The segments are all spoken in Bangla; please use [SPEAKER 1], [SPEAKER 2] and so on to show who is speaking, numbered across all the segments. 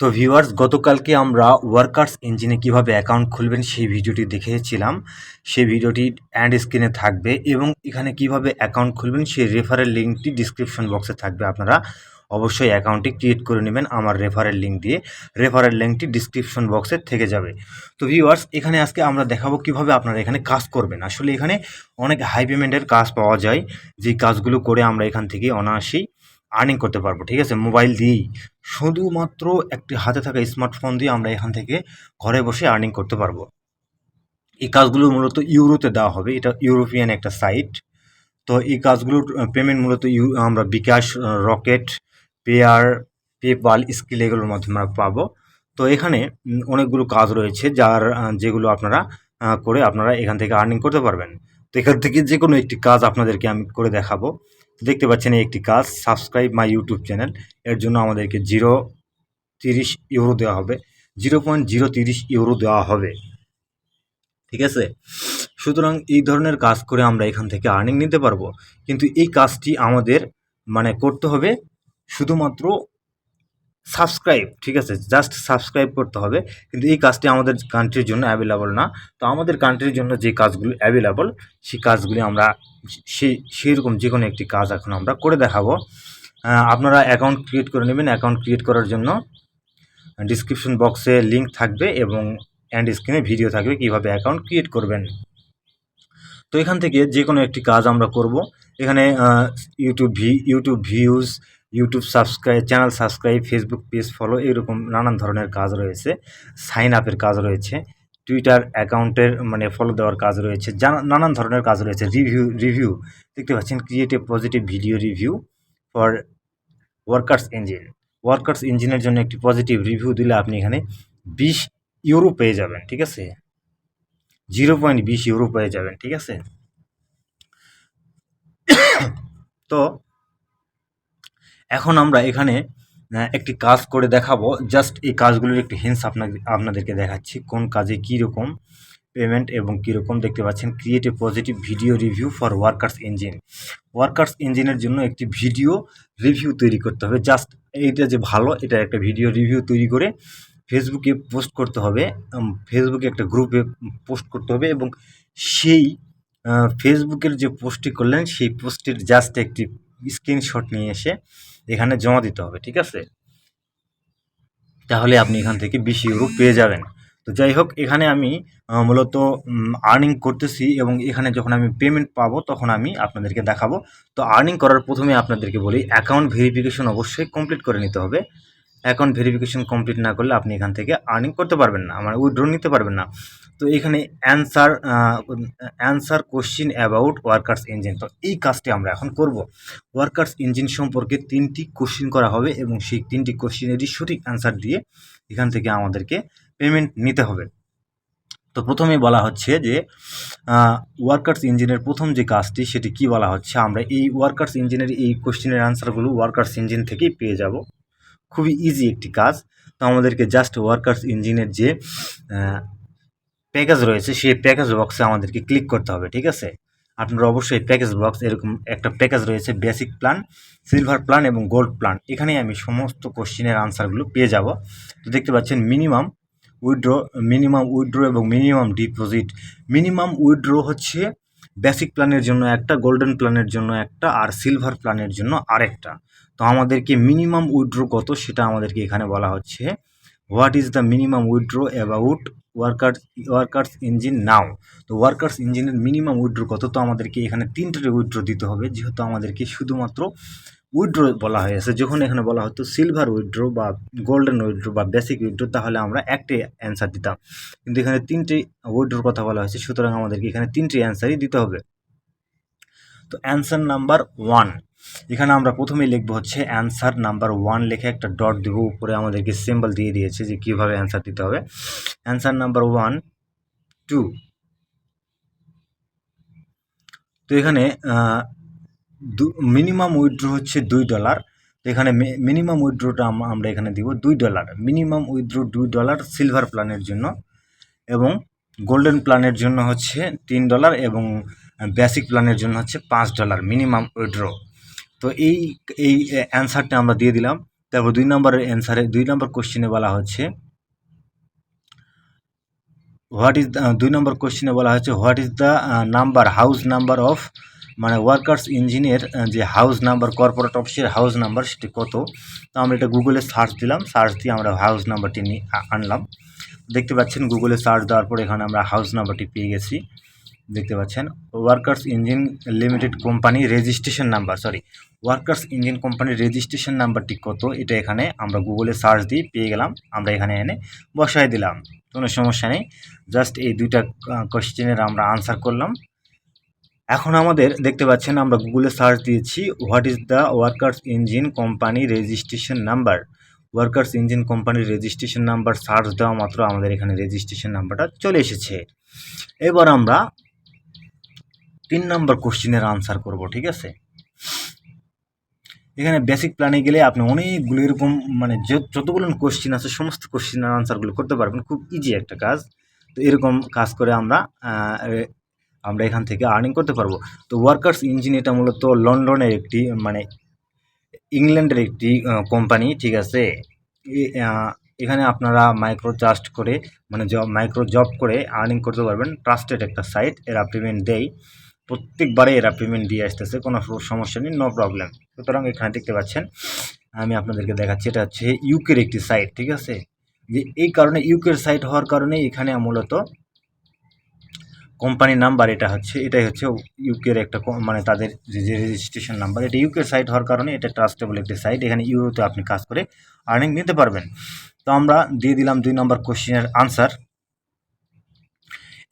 [SPEAKER 1] তো ভিউয়ার্স, গতকালকে আমরা ওয়ার্কার্স ইঞ্জিনে কিভাবে অ্যাকাউন্ট খুলবেন সেই ভিডিওটি দেখেছিলাম। সেই ভিডিওটি অ্যান্ড স্ক্রিনে থাকবে এবং এখানে কিভাবে অ্যাকাউন্ট খুলবেন সেই রেফারেল লিঙ্কটি ডিসক্রিপশন বক্সে থাকবে। আপনারা অবশ্যই অ্যাকাউন্টটি ক্রিয়েট করে নেবেন আমার রেফারেল লিঙ্ক দিয়ে। রেফারেল লিঙ্কটি ডিসক্রিপশন বক্সে থেকে যাবে। তো ভিউয়ার্স, এখানে আজকে আমরা দেখাবো কিভাবে আপনারা এখানে কাজ করবেন। আসলে এখানে অনেক হাই পেমেন্টের কাজ পাওয়া যায়, যেই কাজগুলো করে আমরা এখান থেকে অনায়াসেই আর্নিং করতে পারবো। ঠিক আছে, মোবাইল দিয়েই, শুধুমাত্র একটি হাতে থাকা স্মার্টফোন দিয়ে আমরা এখান থেকে ঘরে বসে আর্নিং করতে পারবো। এই কাজগুলো মূলত ইউরোতে দেওয়া হবে, এটা ইউরোপিয়ান একটা সাইট। তো এই কাজগুলোর পেমেন্ট মূলত আমরা বিকাশ, রকেট, পেয়ার, পেপাল, স্কিল এগুলোর মাধ্যমে আমরা পাবো। তো এখানে অনেকগুলো কাজ রয়েছে যেগুলো আপনারা করে আপনারা এখান থেকে আর্নিং করতে পারবেন। তো এখান থেকে যে কোনো একটি কাজ আপনাদেরকে আমি করে দেখাবো। দেখতে পাচ্ছেন এই একটি কাজ, সাবস্ক্রাইব মাই ইউটিউব চ্যানেল। এর জন্য আমাদেরকে 0.30 ইউরো দেওয়া হবে, 0.030 ইউরো দেওয়া হবে। ঠিক আছে, সুতরাং এই ধরনের কাজ করে আমরা এখান থেকে আর্নিং নিতে পারবো। কিন্তু এই কাজটি আমাদের করতে হবে শুধুমাত্র সাবস্ক্রাইব। ঠিক আছে, জাস্ট সাবস্ক্রাইব করতে হবে। কিন্তু এই কাজটি আমাদের কান্ট্রির জন্য অ্যাভেলেবল না। তো আমাদের কান্ট্রির জন্য যে কাজগুলি অ্যাভেলেবল সেই কাজগুলি আমরা সেইরকম যে কোনো একটি কাজ এখন আমরা করে দেখাবো। আপনারা অ্যাকাউন্ট ক্রিয়েট করে নেবেন। অ্যাকাউন্ট ক্রিয়েট করার জন্য ডিসক্রিপশন বক্সে লিঙ্ক থাকবে এবং অ্যান্ড স্ক্রিনে ভিডিও থাকবে কীভাবে অ্যাকাউন্ট ক্রিয়েট করবেন। তো এখান থেকে যে কোনো একটি কাজ আমরা করব। এখানে YouTube views, YouTube subscribe, channel subscribe, Facebook page follow, এরকম নানান ধরনের কাজ রয়েছে। সাইন আপের কাজ রয়েছে, টুইটার অ্যাকাউন্টের ফলো দেওয়ার কাজ রয়েছে, নানান ধরনের কাজ রয়েছে। রিভিউ দেখতে পাচ্ছেন, create a positive video review for workers engine. Workers ইঞ্জিনের জন্য একটি পজিটিভ রিভিউ দিলে আপনি এখানে 20 ইউরো পেয়ে যাবেন। ঠিক আছে, 0.20 ইউরো পেয়ে যাবেন। ঠিক আছে, তো এখন আমরা এখানে একটি কাজ করে দেখাবো। জাস্ট এই কাজগুলোর একটি হিন্টস আপনাদেরকে দেখাচ্ছি, কোন কাজে কী রকম পেমেন্ট এবং কীরকম। দেখতে পাচ্ছেন, create a positive video review for workers engine. Workers ইঞ্জিনের জন্য একটি ভিডিও রিভিউ তৈরি করতে হবে। জাস্ট এইটা যে ভালো, এটা একটা ভিডিও রিভিউ তৈরি করে ফেসবুকে পোস্ট করতে হবে। ফেসবুকে একটা গ্রুপে পোস্ট করতে হবে এবং সেই ফেসবুকের যে পোস্টটি করলেন সেই পোস্টের জাস্ট একটি স্ক্রিনশট নিয়ে এসে এখানে জমা দিতে হবে। ঠিক আছে, তাহলে আপনি এখান থেকে 20 ইউরো পেয়ে যাবেন। তো যাই হোক, এখানে আমি মূলত আর্নিং করতেছি এবং এখানে যখন আমি পেমেন্ট পাবো তখন আমি আপনাদেরকে দেখাবো। তো আর্নিং করার প্রথমে আপনাদেরকে বলি, অ্যাকাউন্ট ভেরিফিকেশন অবশ্যই কমপ্লিট করে নিতে হবে। অ্যাকাউন্ট ভেরিফিকেশন কমপ্লিট না করলে আপনি এখান থেকে আর্নিং করতে পারবেন না, উইথড্র নিতে পারবেন না। তো এখানে answer question about workers engine. তো এই কাজটি আমরা এখন করব। ওয়ার্কার্স ইঞ্জিন সম্পর্কে 3টি কোশ্চিন করা হবে এবং সেই 3টি কোশ্চিনেরই সঠিক অ্যান্সার দিয়ে এখান থেকে আমাদেরকে পেমেন্ট নিতে হবে। তো প্রথমেই বলা হচ্ছে যে ওয়ার্কার্স ইঞ্জিনের প্রথম যে কাজটি সেটি কি বলা হচ্ছে, আমরা এই ওয়ার্কার্স ইঞ্জিনের এই কোশ্চিনের অ্যান্সারগুলো ওয়ার্কার্স ইঞ্জিন থেকেই পেয়ে যাব। খুবই ইজি একটি কাজ। তো আমাদেরকে জাস্ট ওয়ার্কার্স ইঞ্জিনের যে প্যাকেজ রয়েছে সেই প্যাকেজ বক্সে আমাদেরকে ক্লিক করতে হবে। ঠিক আছে, আপনারা অবশ্যই প্যাকেজ বক্স, এরকম একটা প্যাকেজ রয়েছে, বেসিক প্ল্যান, সিলভার প্ল্যান এবং গোল্ড প্ল্যান। এখানেই আমি সমস্ত কোশ্চিনের আনসারগুলো পেয়ে যাব। তো দেখতে পাচ্ছেন, মিনিমাম উইথড্র এবং মিনিমাম ডিপোজিট। মিনিমাম উইথড্র হচ্ছে বেসিক প্ল্যানের জন্য একটা, গোল্ডেন প্ল্যানের জন্য একটা, আর সিলভার প্ল্যানের জন্য আরেকটা। তো আমাদেরকে মিনিমাম উইথড্র কত সেটা আমাদেরকে এখানে বলা হচ্ছে, what is the minimum withdraw about workers engine now. তো ওয়ার্কার্স ইঞ্জিনের মিনিমাম উইথড্র কত, তো আমাদেরকে এখানে 3টে উইথড্র দিতে হবে। যেহেতু আমাদেরকে শুধুমাত্র উইথড্র বলা হয়েছে, যখন এখানে বলা হতো সিলভার উইথড্র বা গোল্ডেন উইথড্র বা বেসিক উইথড্র, তাহলে আমরা একটি অ্যান্সার দিতাম। কিন্তু এখানে 3টে উইথড্রর কথা বলা হয়েছে, সুতরাং আমাদেরকে এখানে 3টে অ্যান্সারই দিতে হবে। তো অ্যান্সার নাম্বার 1, এখানে আমরা প্রথমেই লিখবো হচ্ছে অ্যান্সার নাম্বার 1 লিখে একটা ডট দেব, উপরে আমাদেরকে সিম্বল দিয়ে দিয়েছে যে কীভাবে অ্যান্সার দিতে হবে। Answer number 1, 2। তো এখানে মিনিমাম উইথড্র হচ্ছে $2। তো এখানে মিনিমাম উইথড্রটা আমরা এখানে দিব $2। মিনিমাম উইথড্র $2 সিলভার প্ল্যানের জন্য, এবং গোল্ডেন প্ল্যানের জন্য হচ্ছে $3 এবং বেসিক প্ল্যানের জন্য হচ্ছে $5 মিনিমাম উইথড্র। তো এই অ্যান্সারটা আমরা দিয়ে দিলাম। তারপর 2 নম্বর কোশ্চেনে বলা হচ্ছে what is the house number of, মানে ওয়ার্কার্স ইঞ্জিনের যে হাউস নাম্বার, কর্পোরেট অফিসের হাউস নাম্বার সেটি কত। তো আমরা এটা গুগলে সার্চ দিলাম, সার্চ দিয়ে আমরা হাউস নাম্বারটি নিয়ে আনলাম। দেখতে পাচ্ছেন গুগলে সার্চ দেওয়ার পর এখানে আমরা হাউস নাম্বারটি পেয়ে গেছি। দেখতে পাচ্ছেন workers engine limited company registration number, workers engine কোম্পানির রেজিস্ট্রেশন নাম্বারটি কত, এটা এখানে আমরা গুগলে সার্চ দিয়ে পেয়ে গেলাম। আমরা এখানে এনে বসাই দিলাম, কোনো সমস্যা নেই। জাস্ট এই 2টা কোশ্চেনের আমরা আনসার করলাম। এখন আমাদের দেখতে পাচ্ছেন আমরা গুগলে সার্চ দিয়েছি what is the workers engine company registration number. Workers engine কোম্পানির রেজিস্ট্রেশন নাম্বার সার্চ দেওয়া মাত্র আমাদের এখানে রেজিস্ট্রেশন নাম্বারটা চলে এসেছে। এবার আমরা 3 নম্বর কোশ্চেনের আনসার করব, ঠিক আছে। এখানে বেসিক প্ল্যানে গেলে আপনি অনেকগুলো এরকম মানে যতগুলো কোশ্চেন আছে সমস্ত কোশ্চেনের আনসারগুলো করতে পারবেন, খুব ইজি একটা কাজ। তো এরকম কাজ করে আমরা এখান থেকে আর্নিং করতে পারবো। তো ওয়ার্কার্স ইঞ্জিন এটা মূলত লন্ডনের একটি মানে ইংল্যান্ডের একটি কোম্পানি, ঠিক আছে। এখানে আপনারা মাইক্রো জব করে আর্নিং করতে পারবেন। ট্রাস্টেড একটা সাইট, এরা পেমেন্ট দেয়, প্রত্যেকবারে এরা পেমেন্ট দিয়ে আসতেছে, কোনো সমস্যা নেই, নো প্রবলেম। সুতরাং এখানে দেখতে পাচ্ছেন, আমি আপনাদেরকে দেখাচ্ছি, এটা হচ্ছে ইউকের একটি সাইট, ঠিক আছে। যে এই কারণে ইউকের সাইট হওয়ার কারণে এখানে মূলত কোম্পানির নাম্বার এটাই হচ্ছে ইউকের একটা মানে তাদের যে রেজিস্ট্রেশন নাম্বার, এটা ইউকের সাইট হওয়ার কারণে এটা ট্রাস্টেবল একটি সাইট। এখানে ইউরোতে আপনি কাজ করে আর্নিং নিতে পারবেন। তো আমরা দিয়ে দিলাম 2 নম্বর কোশ্চেনের আনসার।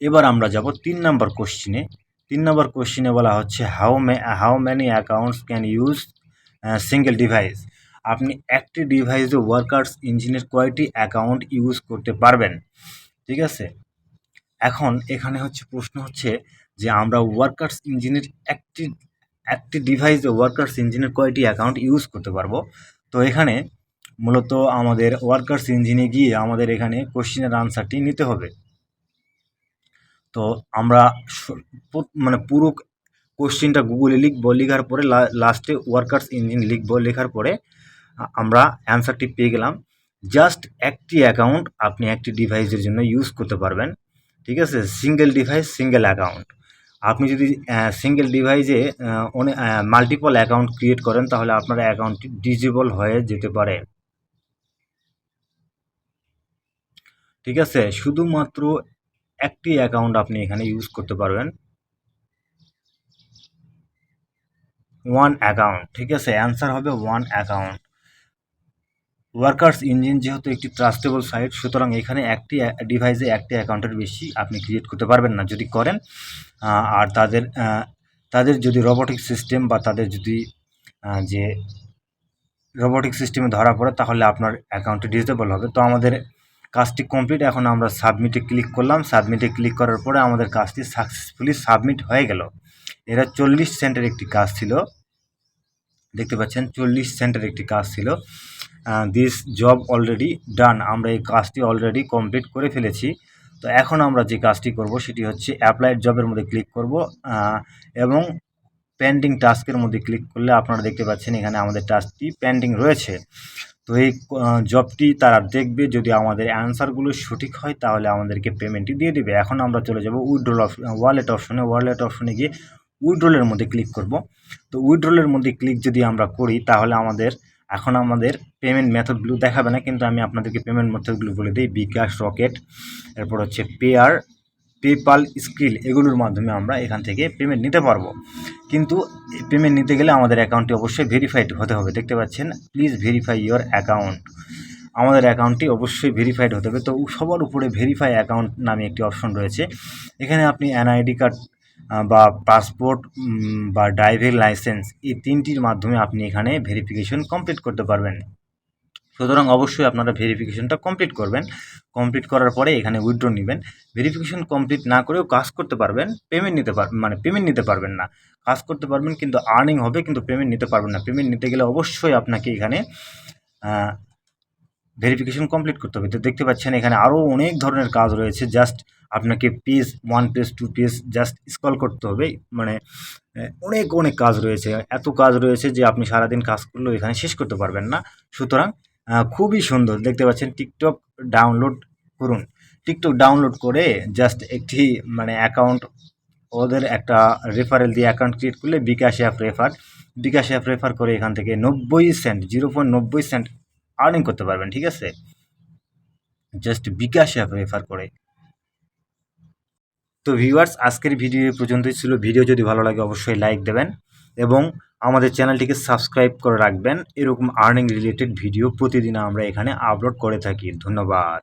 [SPEAKER 1] এবার আমরা যাব 3 নম্বর কোশ্চেনে। 3 নম্বর কোশ্চেনে বলা হচ্ছে how many accounts can use single device. আপনি একটি ডিভাইসে ওয়ার্কার্স ইঞ্জিনের কয়টি অ্যাকাউন্ট ইউজ করতে পারবেন, ঠিক আছে। এখন এখানে প্রশ্ন হচ্ছে যে আমরা ওয়ার্কার্স ইঞ্জিনের একটি ডিভাইসে ওয়ার্কার্স ইঞ্জিনের কয়টি অ্যাকাউন্ট ইউজ করতে পারবো। তো এখানে মূলত আমাদের ওয়ার্কার্স ইঞ্জিনে গিয়ে আমাদের এখানে কোশ্চেনের আনসারটি নিতে হবে। তো আমরা মানে পুরো কোশ্চেনটা গুগলে লিখবো, লেখার পরে লাস্টে ওয়ার্কার্স ইঞ্জিন লিখবো, লেখার পরে আমরা অ্যান্সারটি পেয়ে গেলাম। জাস্ট একটি অ্যাকাউন্ট আপনি একটি ডিভাইসের জন্য ইউজ করতে পারবেন, ঠিক আছে। Single device single account. আপনি যদি সিঙ্গেল ডিভাইসে মাল্টিপল অ্যাকাউন্ট ক্রিয়েট করেন তাহলে আপনার অ্যাকাউন্টটি ডিজেবল হয়ে যেতে পারে, ঠিক আছে। শুধুমাত্র একটি অ্যাকাউন্ট আপনি এখানে ইউজ করতে পারবেন, ওয়ান অ্যাকাউন্ট, ঠিক আছে। অ্যান্সার হবে ওয়ান অ্যাকাউন্ট। ওয়ার্কার্স ইঞ্জিন যেহেতু একটি ট্রাস্টেবল সাইট, সুতরাং এখানে একটি ডিভাইসে একটি অ্যাকাউন্টের বেশি আপনি ক্রিয়েট করতে পারবেন না যদি করেন। আর তাদের যদি রোবোটিক সিস্টেম বা তাদের যদি যে রোবোটিক সিস্টেমে ধরা পড়ে তাহলে আপনার অ্যাকাউন্টটি ডিসেবল হবে। তো আমাদের কাজটি কমপ্লিট। এখন আমরা সাবমিটে ক্লিক করলাম। সাবমিটে ক্লিক করার পরে আমাদের কাজটি সাকসেসফুলি সাবমিট হয়ে গেল। এরা 40 সেন্টের একটি কাজ ছিল, দেখতে পাচ্ছেন 40 সেন্টের একটি কাজ ছিল। দিস জব অলরেডি ডান, আমরা এই কাজটি অলরেডি কমপ্লিট করে ফেলেছি। তো এখন আমরা যে কাজটি করব সেটি হচ্ছে অ্যাপ্লাইড জবের মধ্যে ক্লিক করব এবং পেন্ডিং টাস্কের মধ্যে ক্লিক করলে আপনারা দেখতে পাচ্ছেন এখানে আমাদের টাস্কটি পেন্ডিং রয়েছে। তো এই জবটি তারা দেখবে, যদি আমাদের অ্যান্সারগুলো সঠিক হয় তাহলে আমাদেরকে পেমেন্টটি দিয়ে দেবে। এখন আমরা চলে যাব উইথড্রল ওয়ালেট অপশনে গিয়ে উইথড্রলের মধ্যে ক্লিক করব। তো উইথড্রলের মধ্যে ক্লিক যদি আমরা করি তাহলে আমাদের পেমেন্ট মেথডগুলো দেখাবে না, কিন্তু আমি আপনাদেরকে পেমেন্ট মেথডগুলো বলে দিই। বিকাশ, রকেট, এরপর হচ্ছে পেপাল, স্কিল, এগুলোর মাধ্যমে আমরা এখান থেকে পেমেন্ট নিতে পারবো। কিন্তু পেমেন্ট নিতে গেলে আমাদের অ্যাকাউন্টটি অবশ্যই ভেরিফাইড হতে হবে। দেখতে পাচ্ছেন প্লিজ ভেরিফাই ইয়োর অ্যাকাউন্ট, আমাদের অ্যাকাউন্টটি অবশ্যই ভেরিফাইড হতে হবে। তো সবার উপরে ভেরিফাই অ্যাকাউন্ট নামে একটি অপশন রয়েছে। এখানে আপনি এনআইডি কার্ড বা পাসপোর্ট বা ড্রাইভিং লাইসেন্স, এই 3টির মাধ্যমে আপনি এখানে ভেরিফিকেশন কমপ্লিট করতে পারবেন। সুতরাং অবশ্যই আপনারা ভেরিফিকেশনটা কমপ্লিট করবেন। কমপ্লিট করার পরে এখানে উইথড্র নেবেন। ভেরিফিকেশন কমপ্লিট না করেও কাজ করতে পারবেন, পেমেন্ট নিতে পারবেন না। কাজ করতে পারবেন কিন্তু আর্নিং হবে, কিন্তু পেমেন্ট নিতে পারবেন না। পেমেন্ট নিতে গেলে অবশ্যই আপনাকে এখানে ভেরিফিকেশন কমপ্লিট করতে হবে। তো দেখতে পাচ্ছেন এখানে আরও অনেক ধরনের কাজ রয়েছে। জাস্ট আপনাকে page 1 page 2 page just scroll করতে হবে। মানে অনেক অনেক কাজ রয়েছে, এত কাজ রয়েছে যে আপনি সারাদিন কাজ করলেও এখানে শেষ করতে পারবেন না। সুতরাং খুবই সুন্দর দেখতে পাচ্ছেন। টিকটক ডাউনলোড করুন। টিকটক ডাউনলোড করে জাস্ট একটি মানে অ্যাকাউন্ট, ওদের একটা রেফারেল দিয়ে অ্যাকাউন্ট ক্রিয়েট করলে বিকাশ অ্যাপ রেফার করে এখান থেকে 90 সেন্ট 0.90 সেন্ট আর্নিং করতে পারবেন। ঠিক আছে, জাস্ট বিকাশ অ্যাপ রেফার করে। তো ভিউয়ার্স, আজকের ভিডিও এই পর্যন্তই ছিল। ভিডিও যদি ভালো লাগে অবশ্যই লাইক দেবেন এবং আমাদের চ্যানেলটিকে সাবস্ক্রাইব করে রাখবেন। এরকম আর্নিং রিলেটেড ভিডিও প্রতিদিন আমরা এখানে আপলোড করে থাকি। ধন্যবাদ।